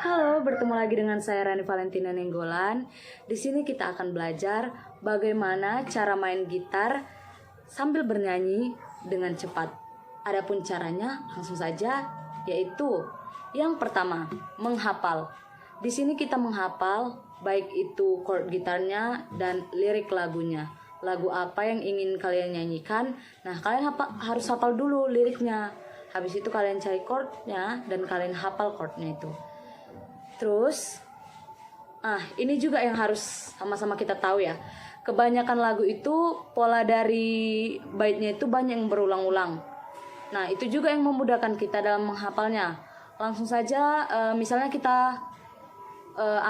Halo, bertemu lagi dengan saya Rani Valentina Nenggolan. Di sini kita akan belajar bagaimana cara main gitar sambil bernyanyi dengan cepat. Adapun caranya langsung saja, yaitu yang pertama, menghafal. Di sini kita menghafal baik itu chord gitarnya dan lirik lagunya. Lagu apa yang ingin kalian nyanyikan? Nah, kalian harus hafal dulu liriknya. Habis itu kalian cari chordnya dan kalian hafal chordnya itu. Terus, ini juga yang harus sama-sama kita tahu ya. Kebanyakan lagu itu pola dari baitnya itu banyak yang berulang-ulang. Nah, itu juga yang memudahkan kita dalam menghafalnya. Langsung saja, misalnya kita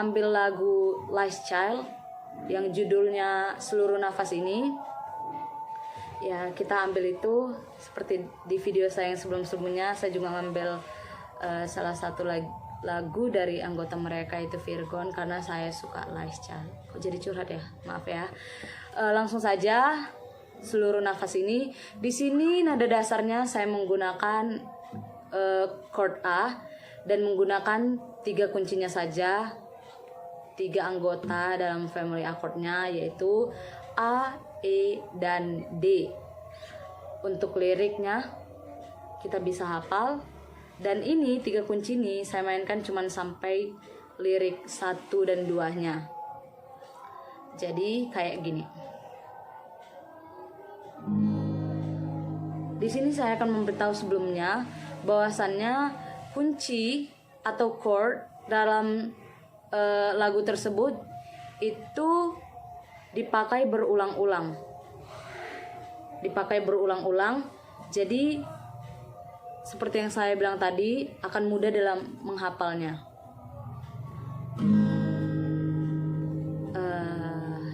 ambil lagu Last Child yang judulnya Seluruh Nafas ini. Ya, kita ambil itu seperti di video saya yang sebelum-sebelumnya. Saya juga ngambil salah satu lagu dari anggota mereka itu Virgon, karena saya suka Last Child. Kok jadi curhat ya? Maaf ya. Langsung saja, Seluruh Nafas ini. Di sini nada dasarnya saya menggunakan chord A dan menggunakan 3 kuncinya saja. 3 anggota dalam family chordnya, yaitu A, E, dan D. Untuk liriknya kita bisa hafal. Dan ini 3 kunci ini saya mainkan cuman sampai lirik 1 dan 2-nya. Jadi kayak gini. Di sini saya akan memberitahu sebelumnya bahwasannya kunci atau chord dalam lagu tersebut itu dipakai berulang-ulang. Jadi seperti yang saya bilang tadi, akan mudah dalam menghafalnya.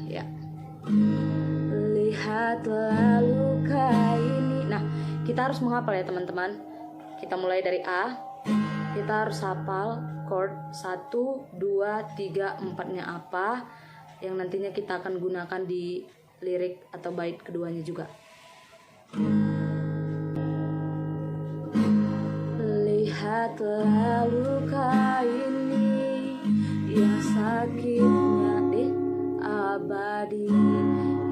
Ya. Lihatlah luka ini. Nah, kita harus menghafal ya teman-teman. Kita mulai dari A. Kita harus hafal chord 1, 2, 3, 4-nya apa, yang nantinya kita akan gunakan di lirik atau bait keduanya juga. Lihatlah luka ini yang sakitnya abadi,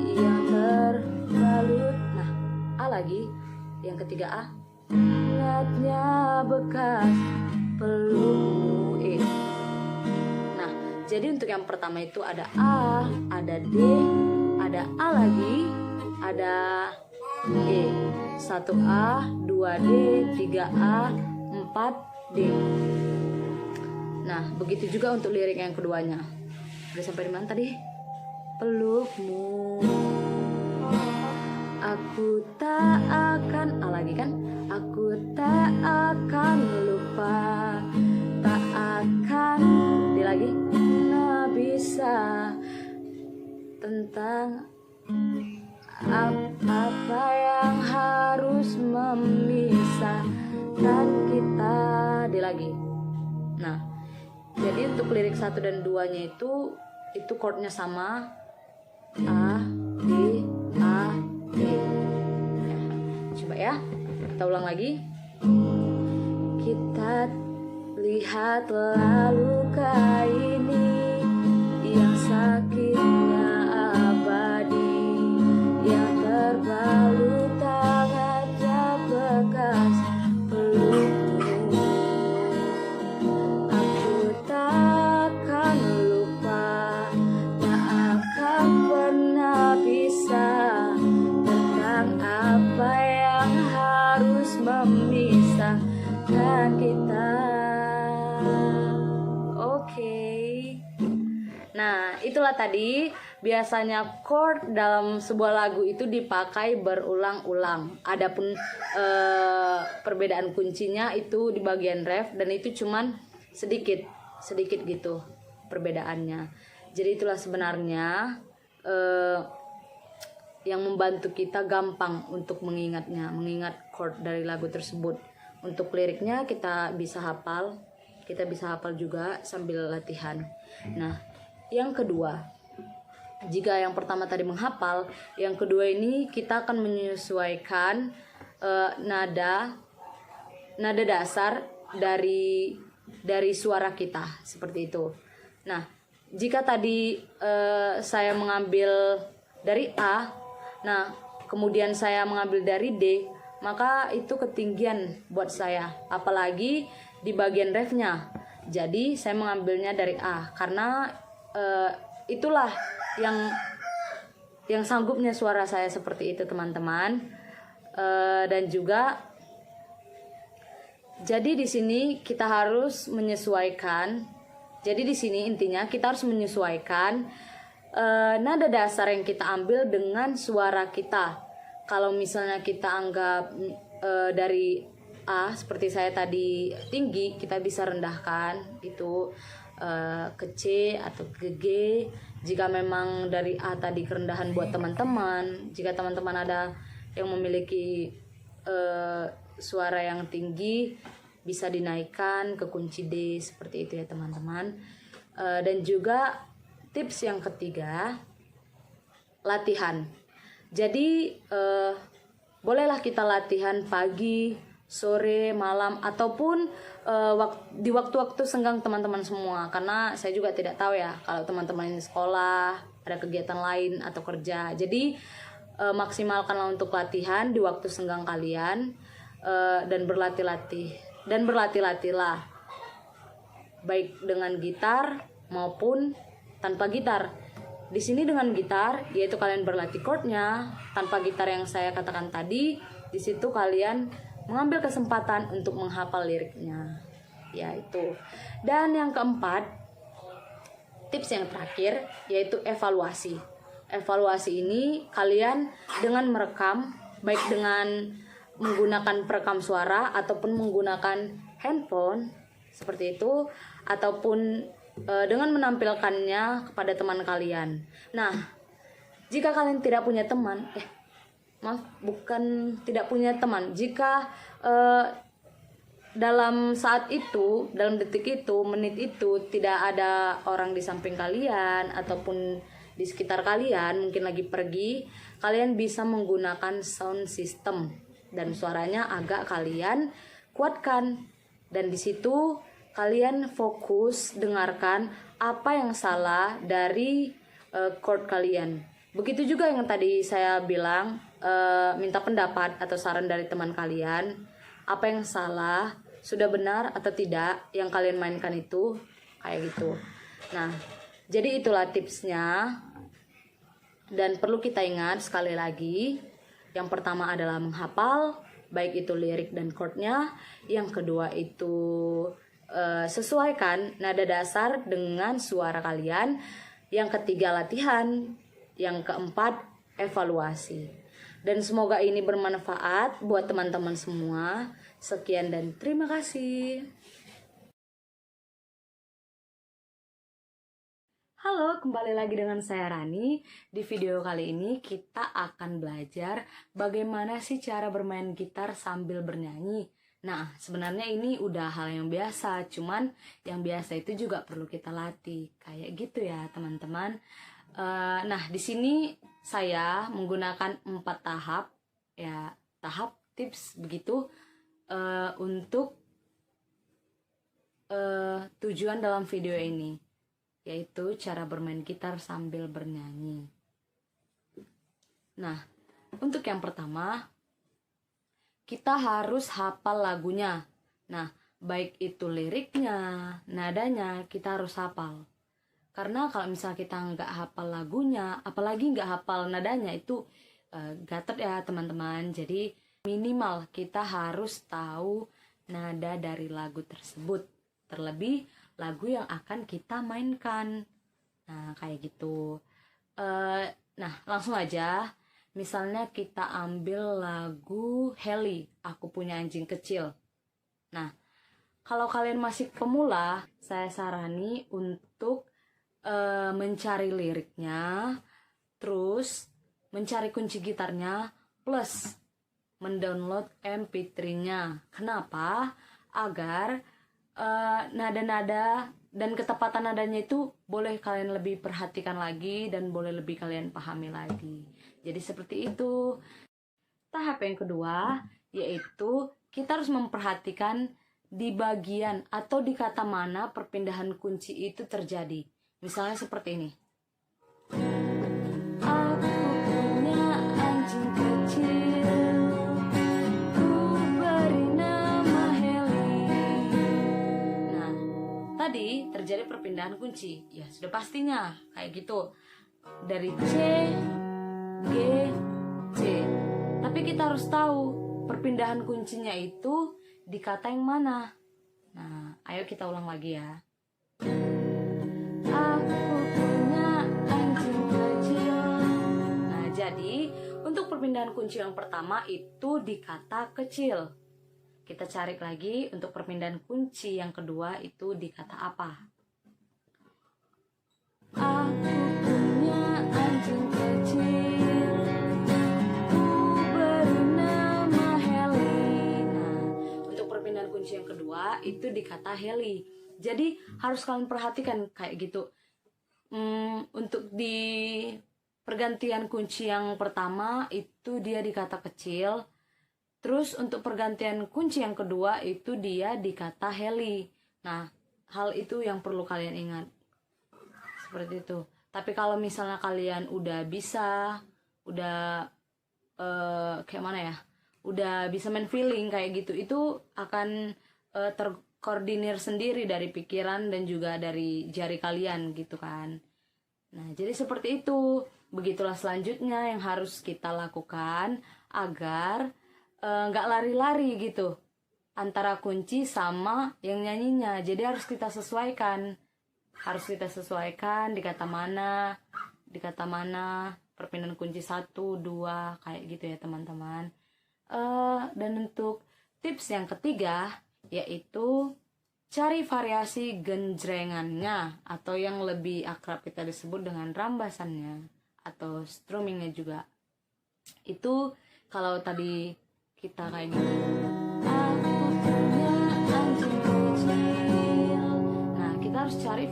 yang terbalut. Nah, A lagi, yang ketiga A. Ingatnya bekas pelukmu. Nah, jadi untuk yang pertama itu ada A, ada D, ada A lagi, ada E. 1A, 2D, 3A, 4D. Nah, begitu juga untuk lirik yang keduanya. Udah sampai di mana tadi? Pelukmu, aku tak akan, A lagi kan? Aku tak akan lupa, tak akan, D lagi, tak bisa tentang apa yang harus memisahkan kita, D lagi. Nah, jadi untuk lirik 1 dan 2-nya itu chordnya sama, A, D, A, D. Coba ya, kita ulang lagi. Kita lihatlah luka ini yang sakitnya abadi, yang terbalut hangatnya bekas pelukmu. Aku takkan lupa, tak akan pernah bisa tentang apa yang harus memisahkan kita. Oke. Nah, itulah tadi biasanya chord dalam sebuah lagu itu dipakai berulang-ulang. Adapun perbedaan kuncinya itu di bagian ref, dan itu cuman sedikit gitu perbedaannya. Jadi itulah sebenarnya yang membantu kita gampang untuk mengingat chord dari lagu tersebut. Untuk liriknya kita bisa hafal juga sambil latihan. Nah, yang kedua, jika yang pertama tadi menghafal, yang kedua ini kita akan menyesuaikan nada dasar dari dari suara kita, seperti itu. Nah, jika tadi saya mengambil dari A, nah kemudian saya mengambil dari D, maka itu ketinggian buat saya, apalagi di bagian refnya. Jadi saya mengambilnya dari A karena itulah yang sanggupnya suara saya seperti itu, teman-teman. Dan juga jadi di sini kita harus menyesuaikan. Jadi di sini intinya kita harus menyesuaikan nada dasar yang kita ambil dengan suara kita. Kalau misalnya kita anggap dari A seperti saya tadi tinggi, kita bisa rendahkan itu ke C atau ke G. Jika memang dari A tadi kerendahan buat teman-teman, jika teman-teman ada yang memiliki suara yang tinggi, bisa dinaikkan ke kunci D, seperti itu ya teman-teman. Dan juga tips yang ketiga, latihan. Jadi bolehlah kita latihan pagi, sore, malam, ataupun di waktu-waktu senggang teman-teman semua. Karena saya juga tidak tahu ya kalau teman-teman ini sekolah, ada kegiatan lain atau kerja. Jadi maksimalkanlah untuk latihan di waktu senggang kalian, dan berlatih-latihlah baik dengan gitar maupun tanpa gitar. Di sini dengan gitar yaitu kalian berlatih chordnya, tanpa gitar yang saya katakan tadi, di situ kalian mengambil kesempatan untuk menghafal liriknya, yaitu. Dan yang keempat, tips yang terakhir yaitu evaluasi. Evaluasi ini kalian dengan merekam, baik dengan menggunakan perekam suara ataupun menggunakan handphone seperti itu, ataupun dengan menampilkannya kepada teman kalian. Nah, jika kalian tidak punya teman, tidak punya teman, jika dalam saat itu, dalam detik itu, menit itu tidak ada orang di samping kalian ataupun di sekitar kalian, mungkin lagi pergi, kalian bisa menggunakan sound system dan suaranya agak kalian kuatkan. Dan di situ kalian fokus dengarkan apa yang salah dari chord kalian. Begitu juga yang tadi saya bilang, minta pendapat atau saran dari teman kalian, apa yang salah, sudah benar atau tidak yang kalian mainkan itu, kayak gitu. Nah, jadi itulah tipsnya. Dan perlu kita ingat sekali lagi, yang pertama adalah menghafal, baik itu lirik dan chordnya. Yang kedua itu sesuaikan nada dasar dengan suara kalian. Yang ketiga latihan. Yang keempat evaluasi. Dan semoga ini bermanfaat buat teman-teman semua. Sekian dan terima kasih. Halo, kembali lagi dengan saya Rani. Di video kali ini kita akan belajar bagaimana sih cara bermain gitar sambil bernyanyi. Nah, sebenarnya ini udah hal yang biasa, cuman yang biasa itu juga perlu kita latih. Kayak gitu ya, teman-teman. Nah, di sini saya menggunakan 4 tahap, ya, tahap tips begitu untuk tujuan dalam video ini, yaitu cara bermain gitar sambil bernyanyi. Nah, untuk yang pertama, kita harus hafal lagunya. Nah, baik itu liriknya, nadanya, kita harus hafal. Karena kalau misalnya kita nggak hafal lagunya, apalagi nggak hafal nadanya, itu gatel ya teman-teman. Jadi minimal kita harus tahu nada dari lagu tersebut. Terlebih lagu yang akan kita mainkan. Nah, kayak gitu. Nah, langsung aja. Misalnya kita ambil lagu Heli, Aku Punya Anjing Kecil. Nah, kalau kalian masih pemula, saya sarani untuk mencari liriknya, terus mencari kunci gitarnya, plus mendownload MP3-nya. Kenapa? Agar nada-nada dan ketepatan nadanya itu boleh kalian lebih perhatikan lagi dan boleh lebih kalian pahami lagi. Jadi seperti itu. Tahap yang kedua yaitu kita harus memperhatikan di bagian atau di kata mana perpindahan kunci itu terjadi. Misalnya seperti ini. Aku punya anjing kecil, ku beri nama Heli. Nah, tadi terjadi perpindahan kunci. Ya, sudah pastinya kayak gitu. Dari C, G, C. Tapi kita harus tahu perpindahan kuncinya itu di kata yang mana. Nah, ayo kita ulang lagi ya. Aku punya anjing kecil. Nah, jadi untuk perpindahan kunci yang pertama itu di kata kecil. Kita cari lagi untuk perpindahan kunci yang kedua itu di kata apa. Aku punya anjing kecil, ku beri nama Heli. Nah, untuk perpindahan kunci yang kedua itu di kata Heli. Jadi harus kalian perhatikan kayak gitu. Untuk di pergantian kunci yang pertama itu dia di kata kecil. Terus untuk pergantian kunci yang kedua itu dia di kata Heli. Nah, hal itu yang perlu kalian ingat. Seperti itu. Tapi kalau misalnya kalian udah bisa, udah kayak mana ya, udah bisa main feeling kayak gitu, itu akan terkoordinir sendiri dari pikiran dan juga dari jari kalian gitu kan. Nah, jadi seperti itu. Begitulah selanjutnya yang harus kita lakukan agar nggak lari-lari gitu antara kunci sama yang nyanyinya. Jadi harus kita sesuaikan. Di kata mana perpindahan kunci 1, 2 kayak gitu ya teman-teman. Dan untuk tips yang ketiga yaitu cari variasi genjrengannya atau yang lebih akrab kita disebut dengan rambasannya atau strummingnya juga. Itu kalau tadi kita kayak gini. Aku punya anjing kecil. Nah, kita harus cari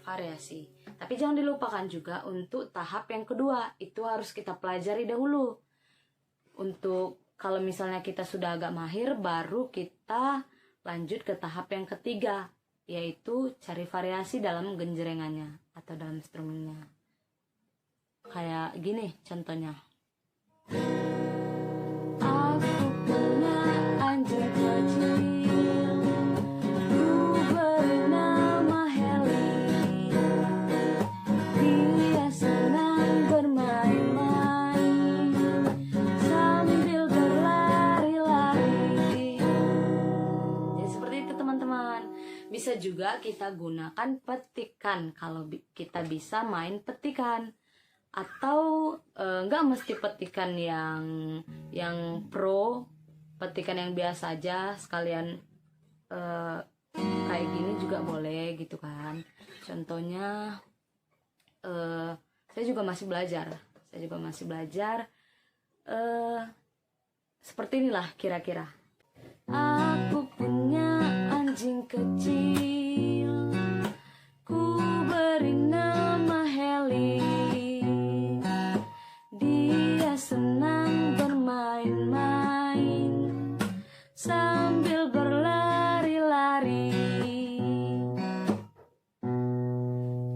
variasi. Tapi jangan dilupakan juga untuk tahap yang kedua, itu harus kita pelajari dahulu. Untuk kalau misalnya kita sudah agak mahir, baru kita lanjut ke tahap yang ketiga, yaitu cari variasi dalam genjrengannya atau dalam strumingnya. Kayak gini contohnya. Aku punya anjing kecil, ku beri nama Heli. Dia senang bermain-main sambil berlari-lari. Jadi seperti itu teman-teman. Bisa juga kita gunakan petikan kalau kita bisa main petikan. Atau nggak mesti petikan yang pro, petikan yang biasa aja sekalian kayak gini juga boleh gitu kan. Contohnya saya juga masih belajar seperti inilah kira-kira. Aku punya anjing kecil, ku beri nama Heli. Dia senang bermain-main sambil berlari-lari.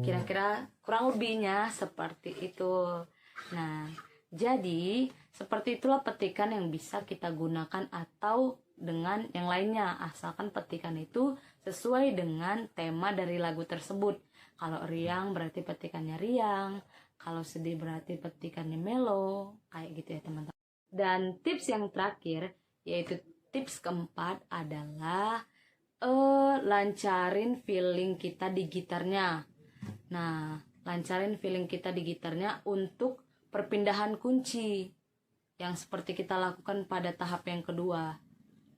Kira-kira kurang lebihnya seperti itu. Nah, jadi seperti itulah petikan yang bisa kita gunakan atau dengan yang lainnya, asalkan petikan itu sesuai dengan tema dari lagu tersebut. Kalau riang berarti petikannya riang, kalau sedih berarti petikannya melo, kayak gitu ya teman-teman. Dan tips yang terakhir, yaitu tips keempat adalah lancarin feeling kita di gitarnya. Nah, lancarin feeling kita di gitarnya untuk perpindahan kunci yang seperti kita lakukan pada tahap yang kedua.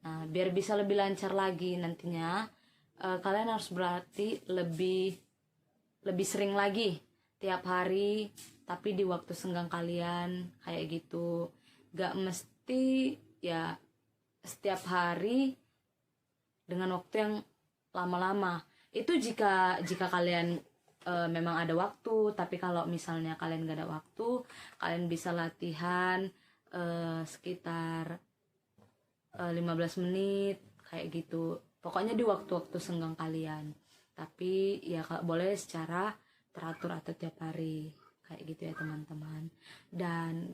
Nah, biar bisa lebih lancar lagi nantinya, kalian harus berarti lebih sering lagi tiap hari, tapi di waktu senggang kalian kayak gitu. Gak mesti ya setiap hari dengan waktu yang lama-lama. Itu jika kalian memang ada waktu. Tapi kalau misalnya kalian gak ada waktu, kalian bisa latihan sekitar 15 menit kayak gitu. Pokoknya di waktu-waktu senggang kalian. Tapi ya kalau boleh secara teratur atau tiap hari kayak gitu ya teman-teman. Dan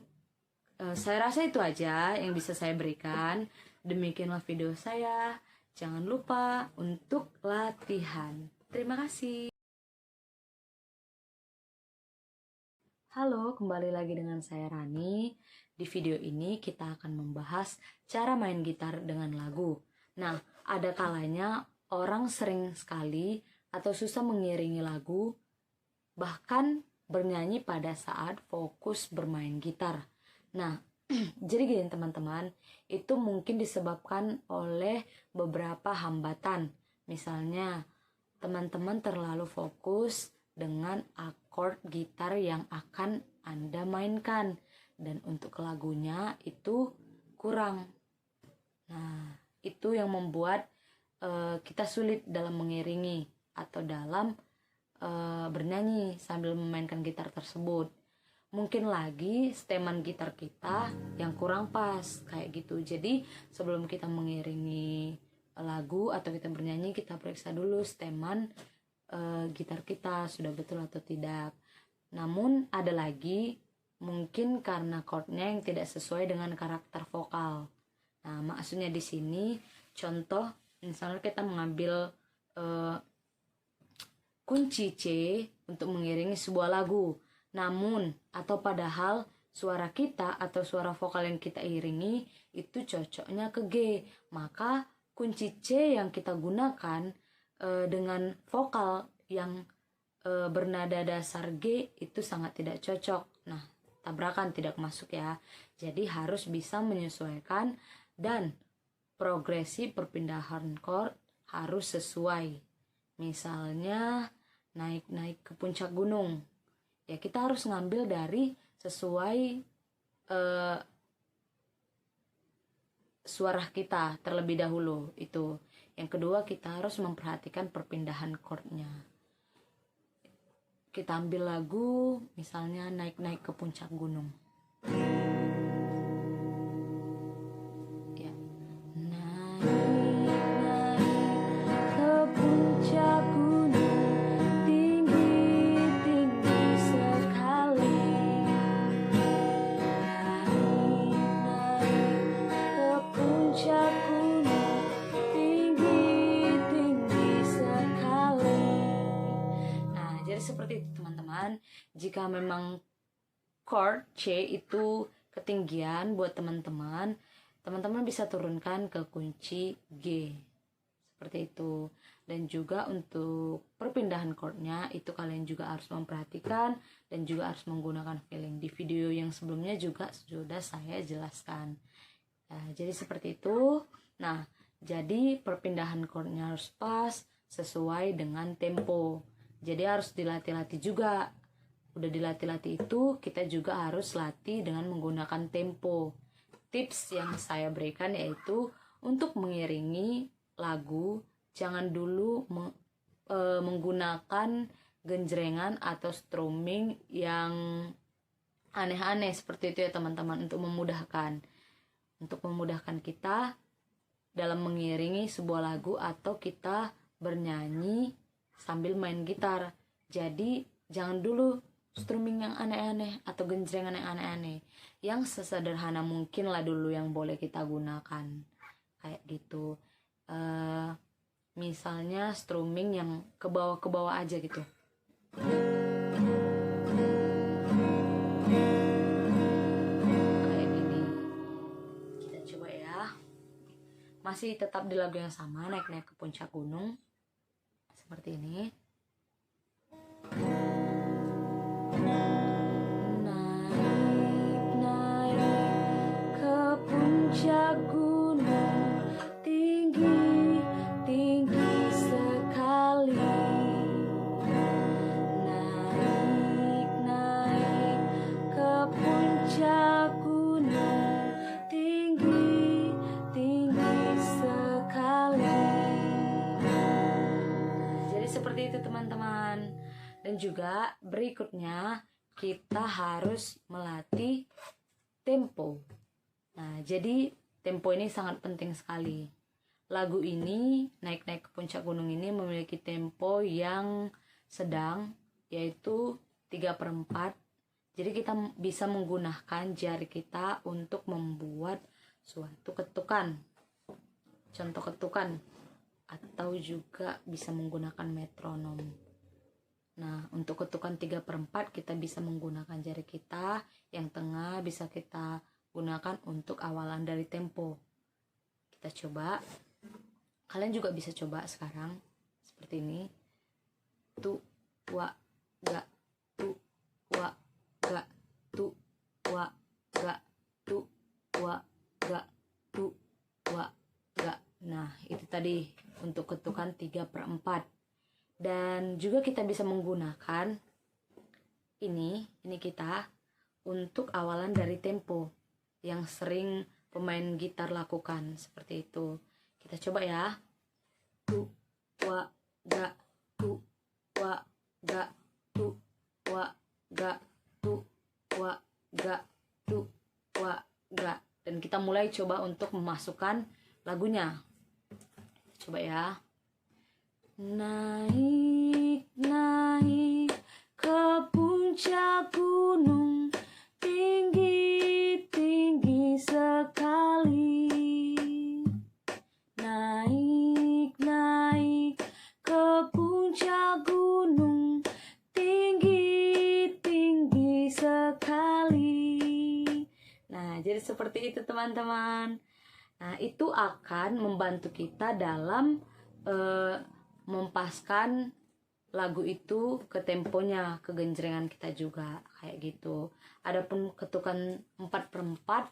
saya rasa itu aja yang bisa saya berikan. Demikianlah video saya. Jangan lupa untuk latihan. Terima kasih. Halo, kembali lagi dengan saya Rani. Di video ini kita akan membahas cara main gitar dengan lagu. Nah, ada kalanya orang sering sekali atau susah mengiringi lagu, bahkan bernyanyi pada saat fokus bermain gitar. Nah, jadi gini teman-teman, itu mungkin disebabkan oleh beberapa hambatan. Misalnya, teman-teman terlalu fokus dengan akord gitar yang akan Anda mainkan, dan untuk lagunya itu kurang. Nah, itu yang membuat kita sulit dalam mengiringi atau dalam bernyanyi sambil memainkan gitar tersebut. Mungkin lagi steman gitar kita yang kurang pas kayak gitu. Jadi sebelum kita mengiringi lagu atau kita bernyanyi, kita periksa dulu steman gitar kita sudah betul atau tidak. Namun ada lagi mungkin karena chordnya yang tidak sesuai dengan karakter vokal. Nah, maksudnya di sini contoh misalnya kita mengambil kunci C untuk mengiringi sebuah lagu. Namun atau padahal suara kita atau suara vokal yang kita iringi itu cocoknya ke G, maka kunci C yang kita gunakan dengan vokal yang bernada dasar G itu sangat tidak cocok. Nah, tabrakan tidak masuk ya. Jadi harus bisa menyesuaikan dan progresi perpindahan chord harus sesuai. Misalnya naik-naik ke puncak gunung, ya kita harus ngambil dari sesuai suara kita terlebih dahulu itu. Yang kedua, kita harus memperhatikan perpindahan chordnya. Kita ambil lagu misalnya naik-naik ke puncak gunung. Ya. Naik-naik ke puncak gunung, tinggi-tinggi sekali. Naik-naik ke puncak gunung, tinggi-tinggi sekali. Nah, jadi seperti itu teman-teman. Jika memang chord C itu ketinggian buat teman-teman bisa turunkan ke kunci G seperti itu. Dan juga untuk perpindahan chordnya itu kalian juga harus memperhatikan dan juga harus menggunakan feeling. Di video yang sebelumnya juga sudah saya jelaskan. Nah, jadi seperti itu. Nah, jadi perpindahan chordnya harus pas sesuai dengan tempo. Jadi harus dilatih-latih juga. Udah dilatih-latih itu kita juga harus latih dengan menggunakan tempo. Tips yang saya berikan yaitu untuk mengiringi lagu jangan dulu menggunakan genjrengan atau strumming yang aneh-aneh seperti itu ya teman-teman, untuk memudahkan kita dalam mengiringi sebuah lagu atau kita bernyanyi sambil main gitar. Jadi jangan dulu strumming yang aneh-aneh atau genjrengan yang aneh-aneh. Yang sesederhana mungkin lah dulu yang boleh kita gunakan kayak gitu. Misalnya strumming yang ke bawah aja gitu. Kayak gini. Kita coba ya. Masih tetap di lagu yang sama, naik-naik ke puncak gunung. Seperti ini. Naik-naik ke puncak gunung, tinggi-tinggi sekali. Naik-naik ke puncak gunung, tinggi-tinggi sekali. Jadi seperti itu teman-teman. Dan juga berikutnya kita harus melatih tempo. Nah, jadi tempo ini sangat penting sekali. Lagu ini, Naik-Naik ke Puncak Gunung ini memiliki tempo yang sedang, yaitu 3/4. Jadi kita bisa menggunakan jari kita untuk membuat suatu ketukan. Contoh ketukan. Atau juga bisa menggunakan metronom. Nah, untuk ketukan 3/4 kita bisa menggunakan jari kita. Yang tengah bisa kita gunakan untuk awalan dari tempo. Kita coba. Kalian juga bisa coba sekarang seperti ini. Tu, wa, ga, tu, wa, ga, tu, wa, ga, tu, wa, ga, tu, wa, ga. Nah, itu tadi untuk ketukan 3/4. Dan juga kita bisa menggunakan ini kita untuk awalan dari tempo yang sering pemain gitar lakukan seperti itu. Kita coba ya. Tu, wa, ga, tu, wa, ga, tu, wa, ga, tu, wa, ga, tu, wa, ga. Dan kita mulai coba untuk memasukkan lagunya. Coba ya. Naik, naik ke puncak gunung, tinggi, tinggi sekali. Naik, naik ke puncak gunung, tinggi, tinggi sekali. Nah, jadi seperti itu teman-teman. Nah, itu akan membantu kita dalam mempaskan lagu itu ke temponya, ke genjrengan kita juga, kayak gitu. Adapun ketukan 4/4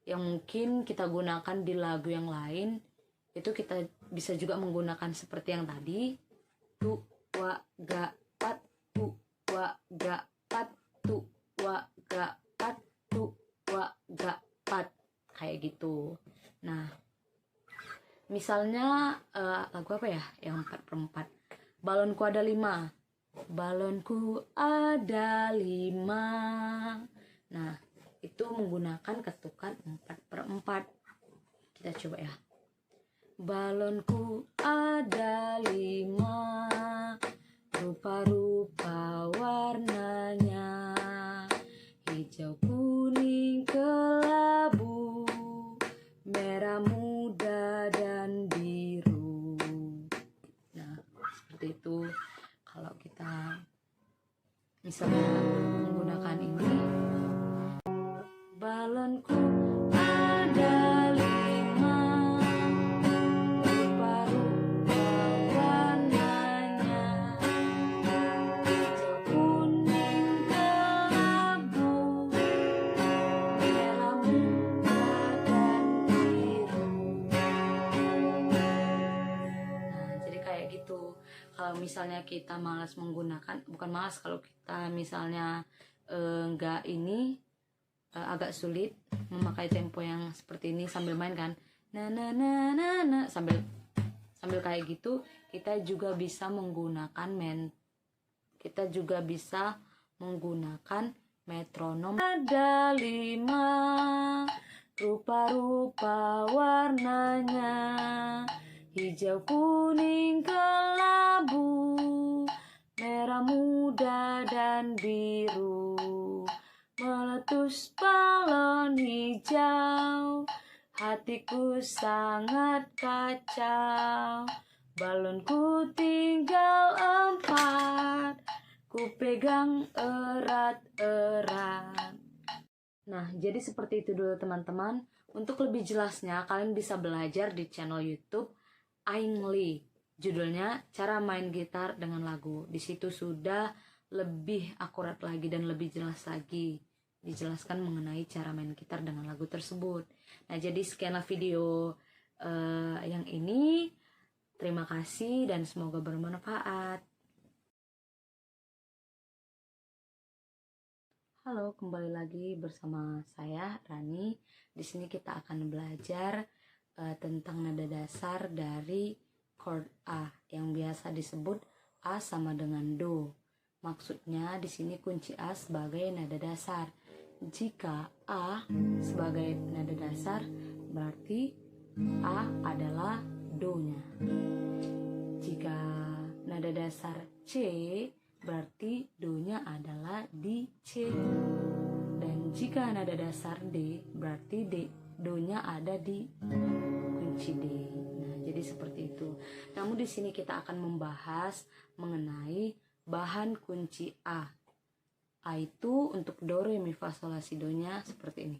yang mungkin kita gunakan di lagu yang lain, itu kita bisa juga menggunakan seperti yang tadi. Tu, wa, ga, pat, tu, wa, ga, pat, tu, wa, ga, pat, tu, wa, ga, pat, kayak gitu. Nah, misalnya lagu apa ya yang 4/4? Balonku ada 5. Balonku ada 5. Nah, itu menggunakan ketukan 4/4. Kita coba ya. Balonku ada 5, rupa-rupa warnanya, hijau, kuning, kelabu, merah muda dan biru. Nah, seperti itu. Kalau kita misalnya menggunakan ini, balonku ada 5, rupa-rupa warnanya, hijau, kuning, kelabu, merah muda dan biru. Nah, jadi kayak gitu. Kalau misalnya kita malas menggunakan, bukan malas, kalau kita misalnya enggak ini agak sulit memakai tempo yang seperti ini sambil main kan, sambil kayak gitu, kita juga bisa menggunakan metronom. Ada 5, rupa-rupa warnanya, hijau, kuning, kelabu, merah muda dan biru. Meletus balon hijau, hatiku sangat kacau. Balonku tinggal 4, ku pegang erat-erat. Nah, jadi seperti itu dulu teman-teman. Untuk lebih jelasnya, kalian bisa belajar di channel YouTube Aing Lee. Judulnya Cara Main Gitar dengan Lagu. Di situ sudah lebih akurat lagi dan lebih jelas lagi dijelaskan mengenai cara main gitar dengan lagu tersebut. Nah, jadi sekianlah video yang ini. Terima kasih dan semoga bermanfaat. Halo, kembali lagi bersama saya Rani. Di sini kita akan belajar tentang nada dasar dari chord A yang biasa disebut A sama dengan Do. Maksudnya di sini kunci A sebagai nada dasar. Jika A sebagai nada dasar, berarti A adalah do-nya. Jika nada dasar C, berarti do-nya adalah di C. Dan jika nada dasar D, berarti do-nya ada di kunci D. Nah, jadi seperti itu. Namun di sini kita akan membahas mengenai bahan kunci A. A itu untuk do, re, mi, fa, sol, la, si, do-nya seperti ini.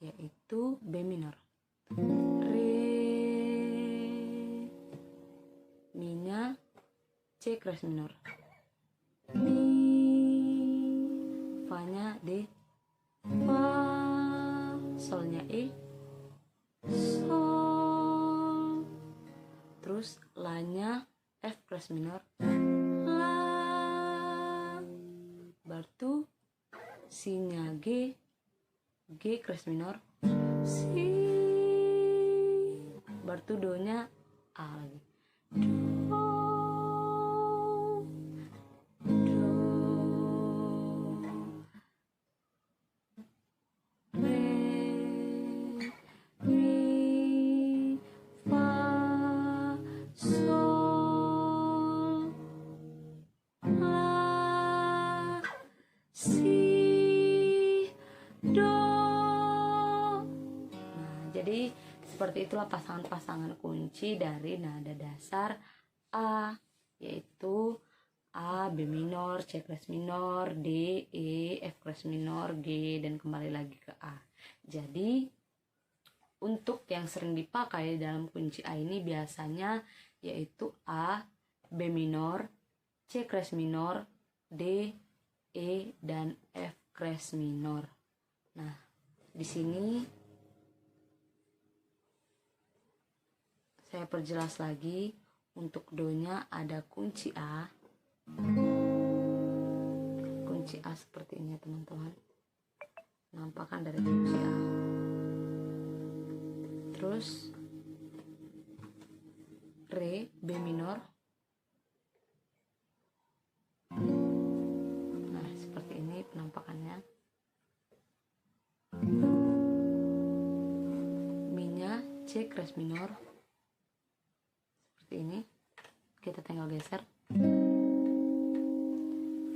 Yaitu B minor, re, mi-nya C keras minor, mi, fa-nya D, fa, sol-nya E, sol, terus la-nya F keras minor, la, berarti si-nya G keras minor, si, berarti do-nya A lagi, do, re, mi, fa, sol, la, si, do. Jadi seperti itulah pasangan-pasangan kunci dari nada dasar A, yaitu A, B minor, C keras minor, D, E, F keras minor, G, dan kembali lagi ke A. Jadi untuk yang sering dipakai dalam kunci A ini biasanya yaitu A, B minor, C keras minor, D, E, dan F keras minor. Nah, di sini saya perjelas lagi. Untuk do-nya ada kunci A. Kunci A seperti ini ya teman-teman. Nampakkan dari kunci A. Terus re, B minor. Nah, seperti ini penampakannya. Mi-nya C keras minor. Ini kita tinggal geser,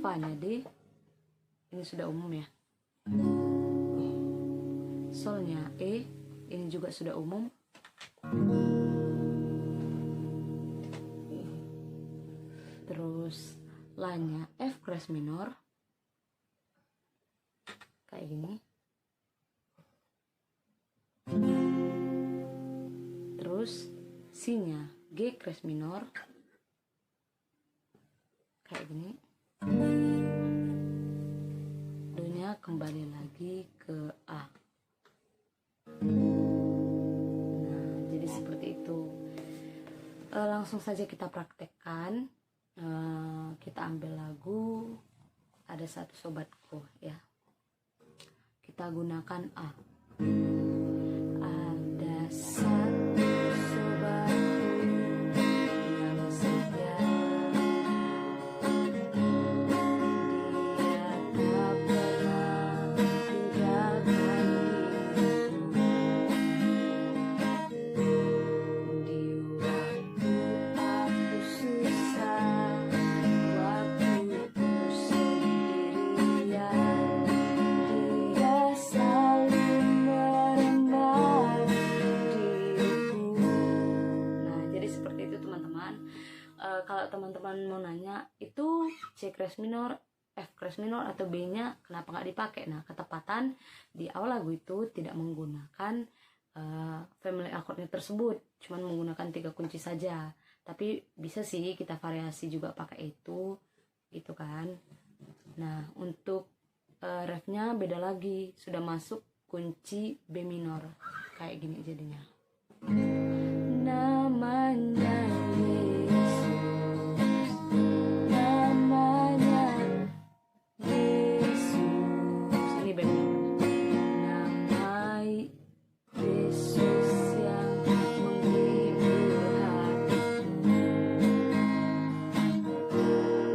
fa-nya D, ini sudah umum ya, sol-nya E, ini juga sudah umum, terus la-nya F keras minor kayak gini, terus si-nya G keras minor kayak gini, do-nya kembali lagi ke A. Nah, jadi seperti itu. Langsung saja kita praktekkan. Kita ambil lagu Ada Satu Sobatku ya. Kita gunakan A. Ada satu kalau teman-teman mau nanya itu C keras minor, F keras minor atau B-nya kenapa nggak dipakai? Nah, ketepatan di awal lagu itu tidak menggunakan family chordnya tersebut, cuman menggunakan 3 kunci saja. Tapi bisa sih kita variasi juga pakai itu, gitu kan. Nah, untuk refnya beda lagi, sudah masuk kunci B minor kayak gini jadinya. Namanya Yesus, namanya Yesus, ini B minor. Nama Yesus yang menghibur hatiku,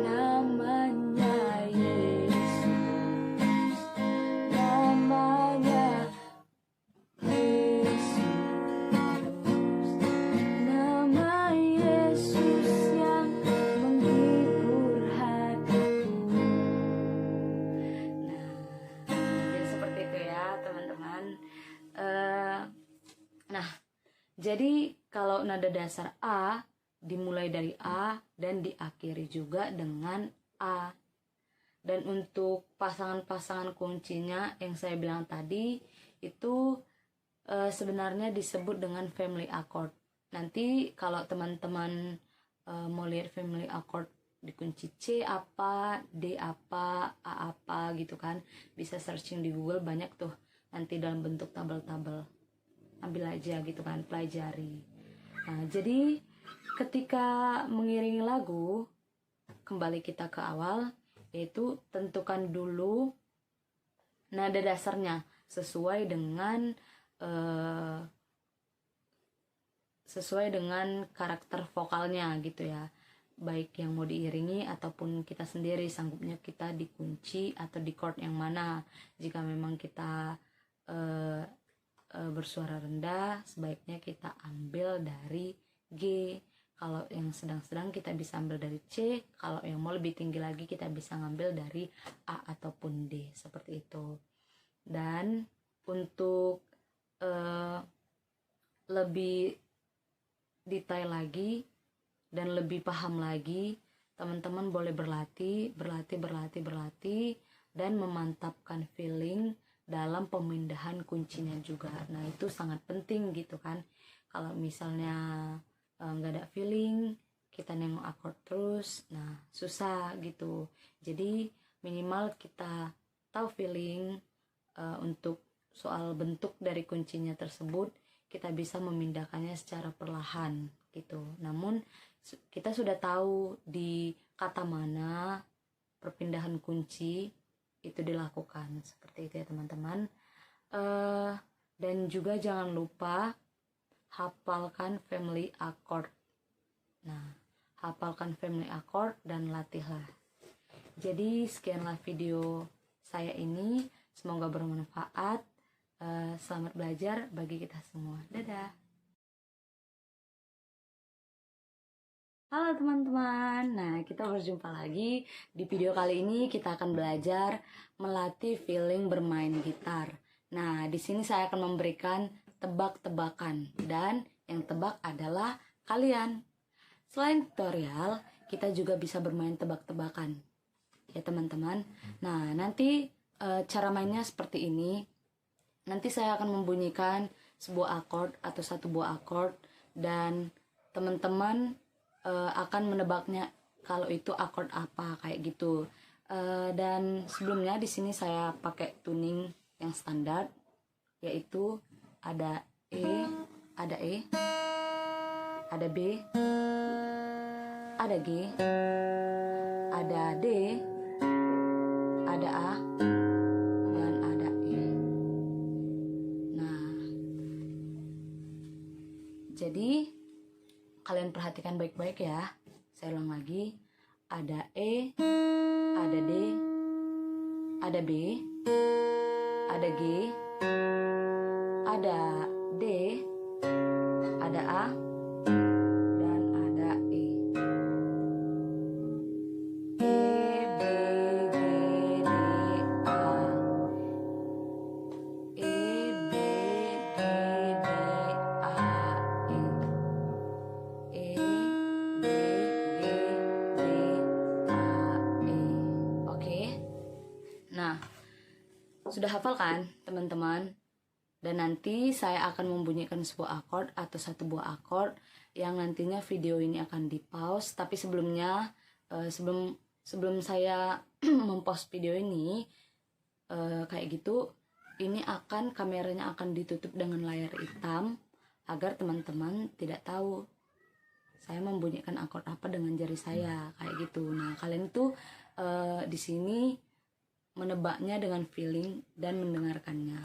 namanya Yesus, namanya Yesus, nama Yesus yang menghibur hatiku. Nah, jadi seperti itu ya teman-teman. Nah, jadi kalau nada dasar A dimulai dari A dan diakhiri juga dengan A. Dan untuk pasangan-pasangan kuncinya yang saya bilang tadi itu sebenarnya disebut dengan family accord. Nanti kalau teman-teman mau lihat family accord di kunci C apa, D apa, A apa gitu kan, bisa searching di Google, banyak tuh nanti dalam bentuk tabel-tabel. Ambil aja gitu kan, pelajari. Nah, jadi ketika mengiringi lagu, kembali kita ke awal, yaitu tentukan dulu nada dasarnya sesuai dengan karakter vokalnya gitu ya, baik yang mau diiringi ataupun kita sendiri sanggupnya kita di kunci atau di chord yang mana. Jika memang kita bersuara rendah, sebaiknya kita ambil dari G. Kalau yang sedang-sedang kita bisa ambil dari C. Kalau yang mau lebih tinggi lagi kita bisa ngambil dari A ataupun D, seperti itu. Dan untuk lebih detail lagi dan lebih paham lagi, teman-teman boleh berlatih dan memantapkan feeling dalam pemindahan kuncinya juga. Nah, itu sangat penting gitu kan. Kalau misalnya nggak ada feeling, kita nengok akord terus, nah susah gitu. Jadi minimal kita tahu feeling untuk soal bentuk dari kuncinya tersebut, kita bisa memindahkannya secara perlahan gitu. Namun kita sudah tahu di kata mana perpindahan kunci itu dilakukan, seperti itu ya teman-teman. Dan juga jangan lupa hafalkan family accord. Nah, hafalkan family accord dan latihlah. Jadi sekianlah video saya ini, semoga bermanfaat. Selamat belajar bagi kita semua. Dadah. Halo teman-teman, nah kita berjumpa lagi. Di video kali ini kita akan belajar melatih feeling bermain gitar. Nah, di sini saya akan memberikan tebak-tebakan dan yang tebak adalah kalian. Selain tutorial, kita juga bisa bermain tebak-tebakan ya teman-teman. Nah, nanti cara mainnya seperti ini. Nanti saya akan membunyikan sebuah akord atau satu buah akord dan teman-teman akan menebaknya kalau itu akord apa kayak gitu. Dan sebelumnya di sini saya pakai tuning yang standar, yaitu ada E, ada E, ada B, ada G, ada D, ada A, dan ada E. Nah, jadi kalian perhatikan baik-baik ya. Saya ulang lagi. Ada E, ada D, ada B, ada G, ada D, ada A, dan ada E. E, B, G, D, A. E, B, G, D, A, E. E, B, G, D, A, E. Oke. Nah, sudah hafal kan teman-teman? Dan nanti saya akan membunyikan sebuah akord atau satu buah akord yang nantinya video ini akan di pause. Tapi sebelumnya sebelum saya mempost video ini, kayak gitu, ini kameranya akan ditutup dengan layar hitam agar teman-teman tidak tahu saya membunyikan akord apa dengan jari saya, kayak gitu. Nah, kalian tuh di sini menebaknya dengan feeling dan mendengarkannya.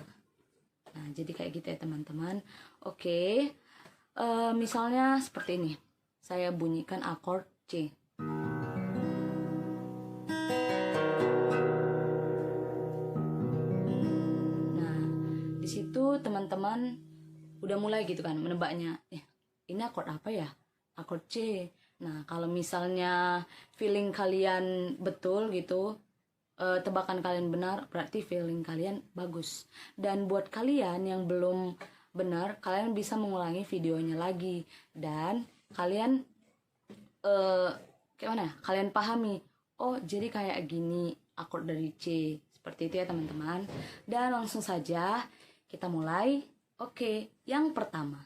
Nah, jadi kayak gitu ya teman-teman. Oke, misalnya seperti ini. Saya bunyikan akord C. Nah, di situ teman-teman udah mulai gitu kan menebaknya. Ini akord apa ya? Akord C. Nah, kalau misalnya feeling kalian betul gitu, tebakan kalian benar, berarti feeling kalian bagus. Dan buat kalian yang belum benar, kalian bisa mengulangi videonya lagi dan kalian kayak mana ya? Kalian pahami, oh jadi kayak gini akord dari C, seperti itu ya teman-teman. Dan langsung saja kita mulai. Oke, yang pertama.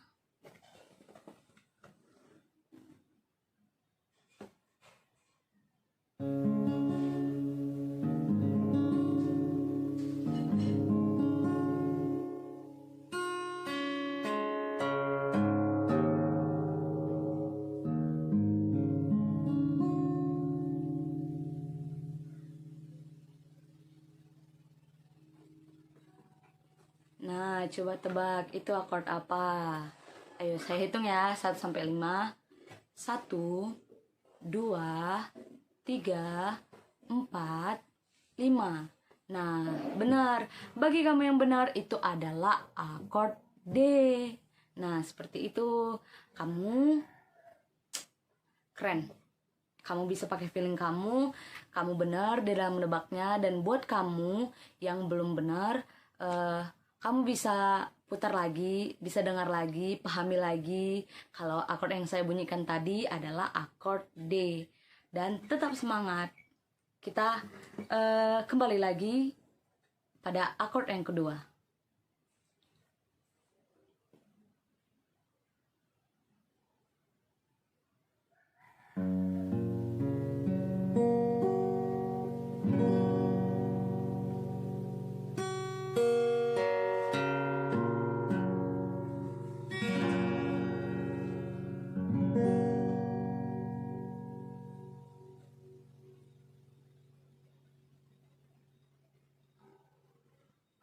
Nah, coba tebak itu akord apa? Ayo saya hitung ya, 1 sampai 5. 1 2 3 4 5. Nah, benar. Bagi kamu yang benar itu adalah akord D. Nah, seperti itu. Kamu keren. Kamu bisa pakai feeling kamu benar dalam menebaknya. Dan buat kamu yang belum benar, kamu bisa putar lagi, bisa dengar lagi, pahami lagi kalau akord yang saya bunyikan tadi adalah akord D. Dan tetap semangat. Kita kembali lagi pada akord yang kedua.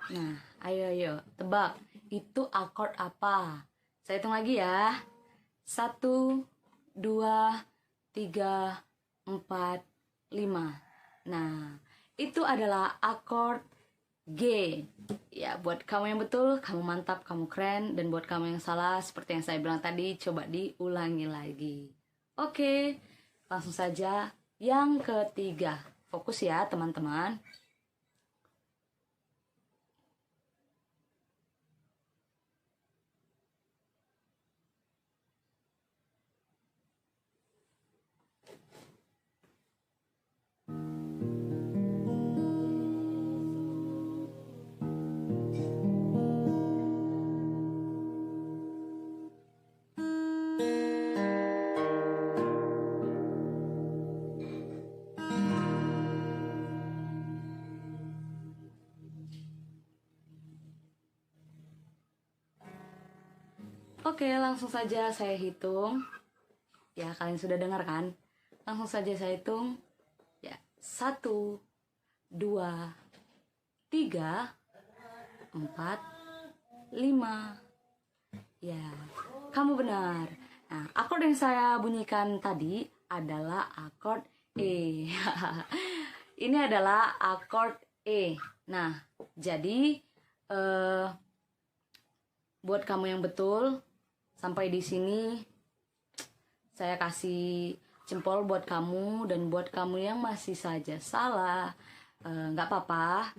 Nah, ayo tebak. Itu akord apa? Saya hitung lagi ya. 1 2 3 4 5. Nah, itu adalah akord G. Ya, buat kamu yang betul, kamu mantap, kamu keren. Dan buat kamu yang salah, seperti yang saya bilang tadi, coba diulangi lagi. Oke, langsung saja yang ketiga. Fokus ya teman-teman. Oke, langsung saja saya hitung. Ya, kalian sudah dengar kan? Langsung saja saya hitung. Ya, 1 2 3 4 5. Ya, kamu benar. Nah, akord yang saya bunyikan tadi adalah akord E. Ini adalah akord E. Nah, jadi buat kamu yang betul, sampai di sini saya kasih jempol buat kamu. Dan buat kamu yang masih saja salah, nggak apa-apa.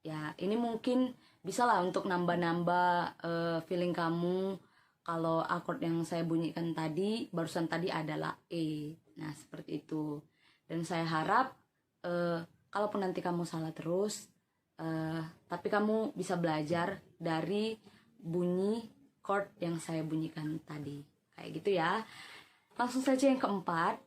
Ya, ini mungkin bisa lah untuk nambah-nambah feeling kamu kalau akord yang saya bunyikan tadi, barusan tadi adalah E. Nah, seperti itu. Dan saya harap kalaupun nanti kamu salah terus, tapi kamu bisa belajar dari bunyi chord yang saya bunyikan tadi. Kayak gitu ya. Langsung saja yang keempat.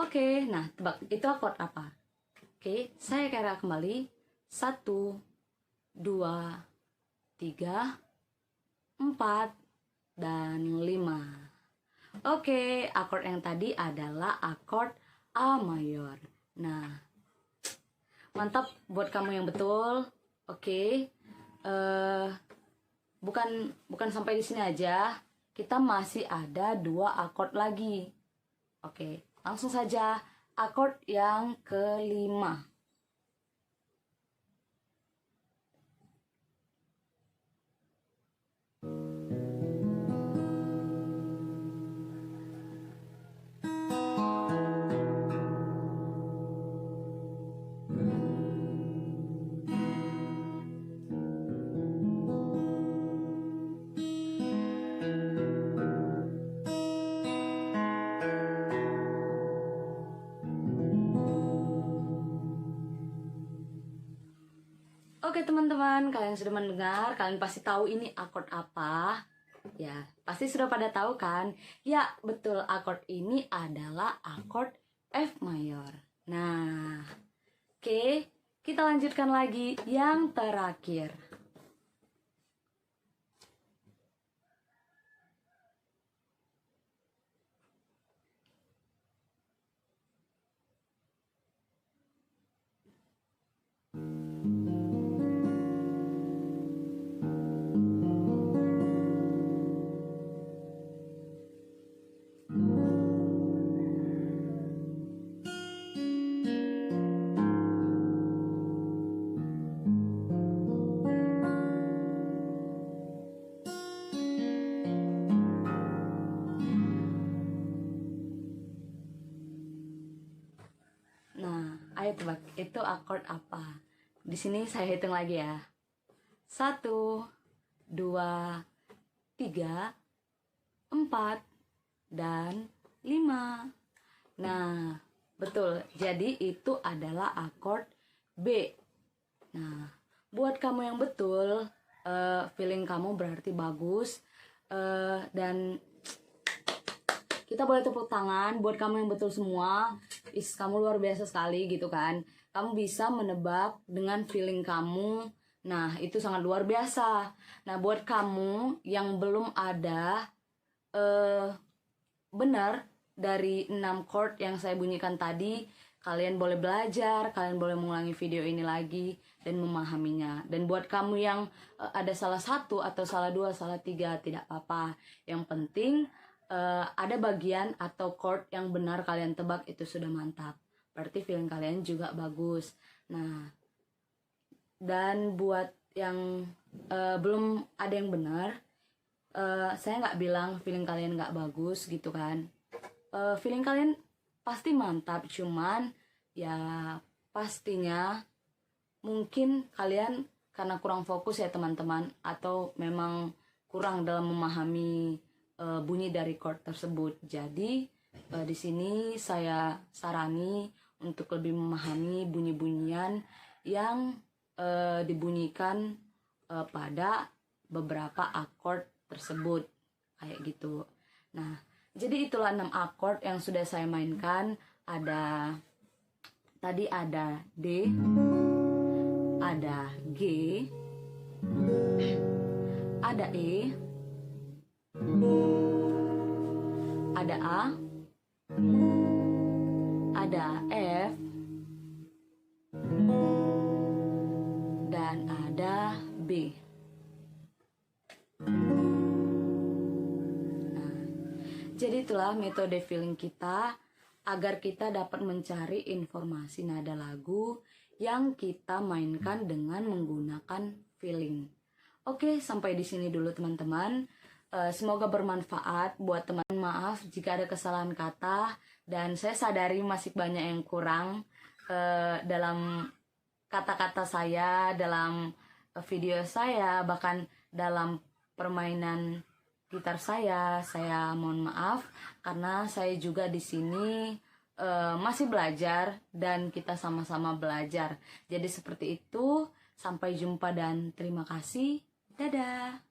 Oke, nah tebak itu akord apa? Oke, saya kira kembali. 1, 2, 3, 4, dan 5. Oke, akord yang tadi adalah akord A mayor. Nah, mantap buat kamu yang betul. Oke, bukan sampai di sini aja. Kita masih ada 2 akord lagi. Oke, langsung saja akord yang kelima. Oke teman-teman, kalian sudah mendengar, kalian pasti tahu ini akord apa. Ya, pasti sudah pada tahu kan? Ya, betul, akord ini adalah akord F mayor. Nah, oke, kita lanjutkan lagi yang terakhir. Nah, ayo tebak, itu akord apa? Di sini saya hitung lagi ya. 1, 2, 3, 4, dan 5. Nah, betul. Jadi itu adalah akord B. Nah, buat kamu yang betul, feeling kamu berarti bagus. Dan kita boleh tepuk tangan buat kamu yang betul semua. Kamu luar biasa sekali gitu kan. Kamu bisa menebak dengan feeling kamu. Nah, itu sangat luar biasa. Nah, buat kamu yang belum ada benar dari 6 chord yang saya bunyikan tadi, kalian boleh belajar, kalian boleh mengulangi video ini lagi dan memahaminya. Dan buat kamu yang ada salah 1 atau salah 2, salah 3, tidak apa-apa. Yang penting ada bagian atau chord yang benar kalian tebak, itu sudah mantap. Berarti feeling kalian juga bagus. Nah, dan buat yang belum ada yang benar, saya nggak bilang feeling kalian nggak bagus gitu kan. Feeling kalian pasti mantap, cuman ya pastinya mungkin kalian karena kurang fokus ya teman-teman, atau memang kurang dalam memahami bunyi dari chord tersebut. Jadi di sini saya sarani untuk lebih memahami bunyi-bunyian yang dibunyikan pada beberapa akord tersebut kayak gitu. Nah, jadi itulah 6 akord yang sudah saya mainkan. Tadi ada D, ada G, ada E, ada A, ada F, dan ada B. Jadi itulah metode feeling kita agar kita dapat mencari informasi nada lagu yang kita mainkan dengan menggunakan feeling. Oke, sampai di sini dulu teman-teman. Semoga bermanfaat buat teman. Maaf jika ada kesalahan kata, dan saya sadari masih banyak yang kurang dalam kata-kata saya, dalam video saya, bahkan dalam permainan gitar saya mohon maaf karena saya juga di sini masih belajar dan kita sama-sama belajar. Jadi seperti itu, sampai jumpa dan terima kasih. Dadah.